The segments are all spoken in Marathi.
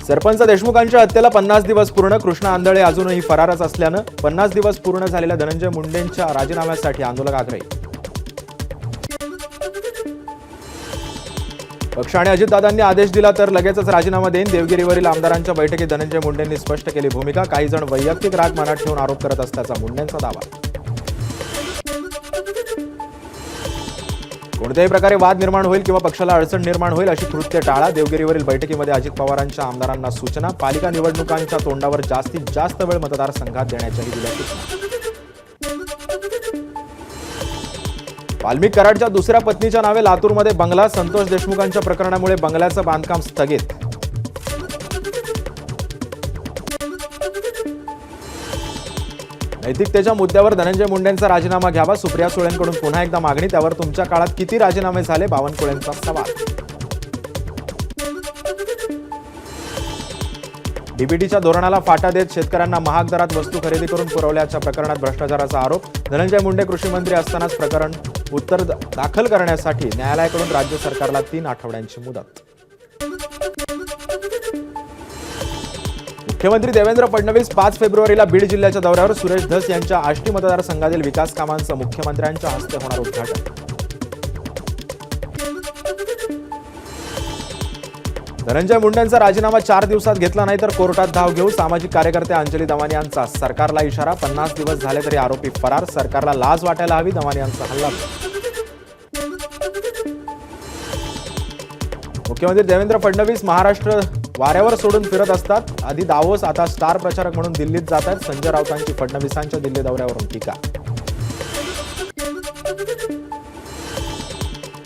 सरपंच देशमुखांच्या हत्येला 50 दिवस पूर्ण. कृष्णा आंधळे अजूनही फरारच असल्यानं 50 दिवस पूर्ण झालेल्या धनंजय मुंडेंच्या राजीनाम्यासाठी आंदोलक आग्रही. पक्ष आणि अजितदादांनी आदेश दिला तर लगेचच राजीनामा देईन. देवगिरीवरील आमदारांच्या बैठकीत धनंजय मुंडेंनी स्पष्ट केली भूमिका. काही जण वैयक्तिक राग मनात ठेवून आरोप करत असल्याचा मुंडेंचा दावा. कोणत्याही प्रकारे वाद निर्माण होईल किंवा पक्षाला अडचण निर्माण होईल अशी कृत्य टाळा. देवगिरीवरील बैठकीमध्ये अजित पवारांच्या आमदारांना सूचना. पालिका निवडणुकांच्या तोंडावर जास्तीत जास्त वेळ मतदारसंघात देण्याच्याही दिल्या सूचना. वाल्मिक कराडच्या दुसऱ्या पत्नीच्या नावे लातूरमध्ये बंगला. संतोष देशमुखांच्या प्रकरणामुळे बंगल्याचं बांधकाम स्थगित. नैतिकतेच्या मुद्द्यावर धनंजय मुंडेंचा राजीनामा घ्यावा. सुप्रिया सुळेंकडून पुन्हा एकदा मागणी. त्यावर तुमच्या काळात किती राजीनामे झाले? बावनकुळेंचा सवाल. डीबीटीच्या धोरणाला फाटा देत शेतकऱ्यांना महाग दरात वस्तू खरेदी करून पुरवल्याच्या प्रकरणात भ्रष्टाचाराचा आरोप. धनंजय मुंडे कृषी मंत्री असतानाच प्रकरण उत्तर दाखल करण्यासाठी न्यायालयाकडून राज्य सरकारला 3 आठवड्यांची मुदत. मुख्यमंत्री देवेंद्र फडणवीस 5 फेब्रुवारीला बीड जिल्ह्याच्या दौऱ्यावर. सुरेश धस यांच्या आष्टी मतदारसंघातील विकास कामांचं मुख्यमंत्र्यांच्या हस्ते होणार उद्घाटन. धनंजय मुंडेंचा राजीनामा 4 दिवसात घेतला नाही तर कोर्टात धाव घेऊ. सामाजिक कार्यकर्ते अंजली दमानी यांचा सरकारला इशारा. 50 दिवस झाले तरी आरोपी फरार. सरकारला लाज वाटायला हवी. दमानी यांचा हल्ला. मुख्यमंत्री देवेंद्र फडणवीस महाराष्ट्र वाऱ्यावर सोडून फिरत असतात. आधी दावोस, आता स्टार प्रचारक म्हणून दिल्लीत जात आहेत. संजय राऊतांची फडणवीसांच्या दिल्ली दौऱ्यावरून टीका.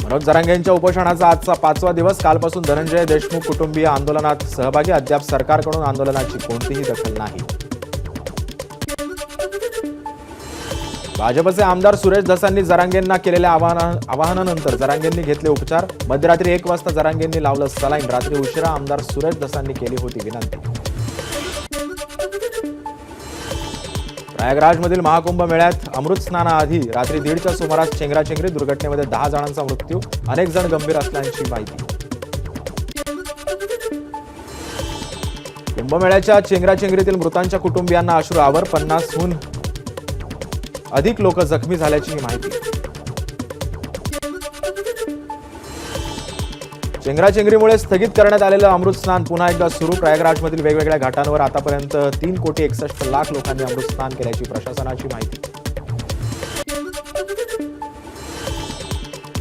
मनोज जरांगेंच्या उपोषणाचा आजचा 5वा दिवस. कालपासून धनंजय देशमुख कुटुंबीय आंदोलनात सहभागी. अद्याप सरकारकडून आंदोलनाची कोणतीही दखल नाही. भाजपचे आमदार सुरेश धसांनी जरांगेंना केलेल्या आवाहनानंतर जरांगेंनी घेतले उपचार. मध्यरात्री 1 वाजता जरांगेंनी लावलं सलाईन. रात्री उशिरा आमदार सुरेश धसांनी केली होती विनंती. प्रयागराजमधील महाकुंभ मेळ्यात अमृत स्नानाआधी रात्री 1:30च्या सुमारास चेंगराचेंगरी. दुर्घटनेमध्ये 10 जणांचा मृत्यू. अनेक जण गंभीर असल्याची माहिती. कुंभमेळ्याच्या चेंगराचेंगरीतील मृतांच्या कुटुंबियांना अश्रू आवर. 50हून अधिक लोक जखमी झाल्याची माहिती. चेंगराचेंगरीमुळे स्थगित करण्यात आलेलं अमृत स्नान पुन्हा एकदा सुरू. प्रयागराजमधील वेगवेगळ्या घाटांवर आतापर्यंत 3,61,00,000 लोकांनी अमृत स्नान केल्याची प्रशासनाची माहिती.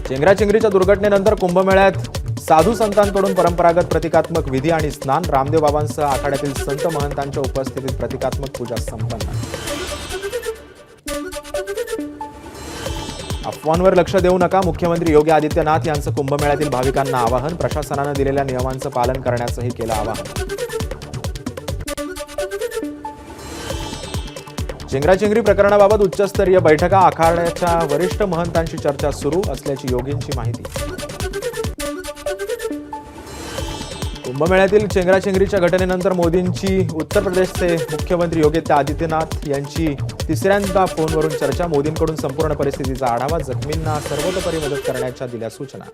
चेंगराचेंगरीच्या दुर्घटनेनंतर कुंभमेळ्यात साधू संतांकडून परंपरागत प्रतिकात्मक विधी आणि स्नान. रामदेव बाबांसह आखाड्यातील संत महंतांच्या उपस्थितीत प्रतिकात्मक पूजा संपन्न. अफवांवर लक्ष देऊ नका. मुख्यमंत्री योगी आदित्यनाथ यांचं कुंभमेळ्यातील भाविकांना आवाहन. प्रशासनानं दिलेल्या नियमांचं पालन करण्याचंही केलं आवाहन. चेंगराचेंगरी प्रकरणाबाबत उच्चस्तरीय बैठका. आखाड्याच्या वरिष्ठ महंतांशी चर्चा सुरू असल्याची योगींची माहिती. कुंभमेळ्यातील चेंगराचेंगरीच्या घटनेनंतर मोदींची उत्तर प्रदेशचे मुख्यमंत्री योगी आदित्यनाथ यांची 3ऱ्यांदा फोनवरून चर्चा. मोदींकडून संपूर्ण परिस्थितीचा आढावा. जखमींना सर्वतोपरी मदत करण्याच्या दिल्या सूचना.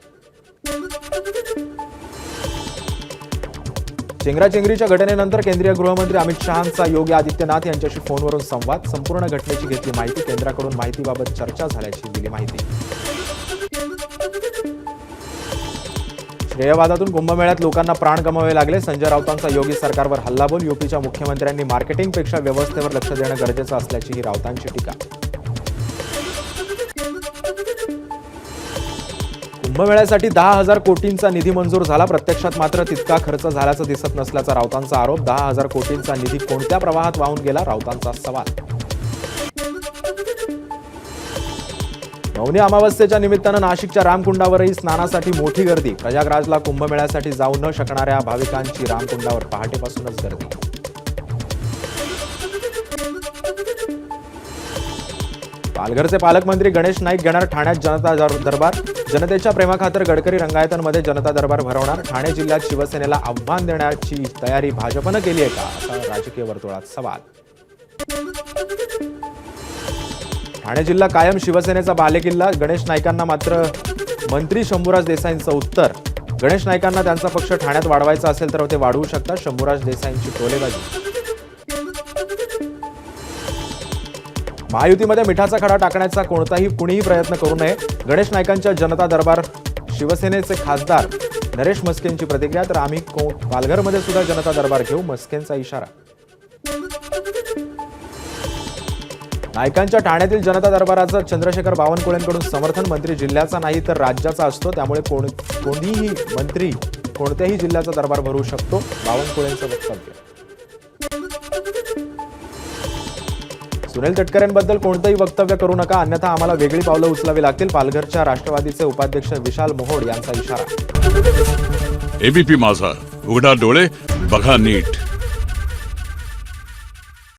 चेंगराचेंगरीच्या घटनेनंतर केंद्रीय गृहमंत्री अमित शहांचा योगी आदित्यनाथ यांच्याशी फोनवरून संवाद. संपूर्ण घटनेची घेतली माहिती. केंद्राकडून माहितीबाबत चर्चा झाल्याची दिली माहिती. श्रेयवादातून कुंभमेळ्यात लोकांना प्राण गमावे लागले. संजय राऊतांचा योगी सरकारवर हल्लाबोल. यूपीच्या मुख्यमंत्र्यांनी मार्केटिंगपेक्षा व्यवस्थेवर लक्ष देणं गरजेचं असल्याची ही राऊतांची टीका. कुंभमेळ्यासाठी 10,000 कोटींचा निधी मंजूर झाला. प्रत्यक्षात मात्र तितका खर्च झाल्याचं दिसत नसल्याचा राऊतांचा आरोप. 10,000 कोटींचा निधी कोणत्या प्रवाहात वाहून गेला? राऊतांचा सवाल. मौनी अमावस्येच्या निमित्तानं नाशिकच्या रामकुंडावरही स्नानासाठी मोठी गर्दी. प्रयागराजला कुंभमेळ्यासाठी जाऊ न शकणाऱ्या भाविकांची रामकुंडावर पहाटेपासूनच गर्दी. पालघरचे पालकमंत्री गणेश नाईक घेणार ठाण्यात जनता दरबार. जनतेच्या प्रेमाखातर गडकरी रंगायतांमध्ये जनता दरबार भरवणार. ठाणे जिल्ह्यात शिवसेनेला आव्हान देण्याची तयारी भाजपनं केली आहे का, असा राजकीय वर्तुळात सवाल. ठाणे जिल्हा कायम शिवसेनेचा बालेकिल्ला. गणेश नाईकांना मात्र मंत्री शंभूराज देसाईंचं उत्तर. गणेश नाईकांना त्यांचा पक्ष ठाण्यात वाढवायचा असेल तर ते वाढवू शकतात. शंभूराज देसाईंची टोलेबाजी. महायुतीमध्ये मिठाचा खडा टाकण्याचा कुणीही प्रयत्न करू नये. गणेश नाईकांच्या जनता दरबार. शिवसेनेचे खासदार नरेश मस्केंची प्रतिक्रिया. तर आम्ही पालघरमध्ये सुद्धा जनता दरबार घेऊ, मस्केंचा इशारा. नाईकांच्या ठाण्यातील जनता दरबाराचं चंद्रशेखर बावनकुळेंकडून समर्थन. मंत्री जिल्ह्याचा नाही तर राज्याचा असतो, त्यामुळे कोणीही मंत्री कोणत्याही जिल्ह्याचा दरबार भरू शकतो, बावनकुळेंचं वक्तव्य. सुनील तटकरेंबद्दल कोणतंही वक्तव्य करू नका, अन्यथा आम्हाला वेगळी पावलं उचलावी लागतील. पालघरच्या राष्ट्रवादीचे उपाध्यक्ष विशाल मोहोड यांचा इशारा. एबीपी माझा, उघडा डोळे बघा नीट.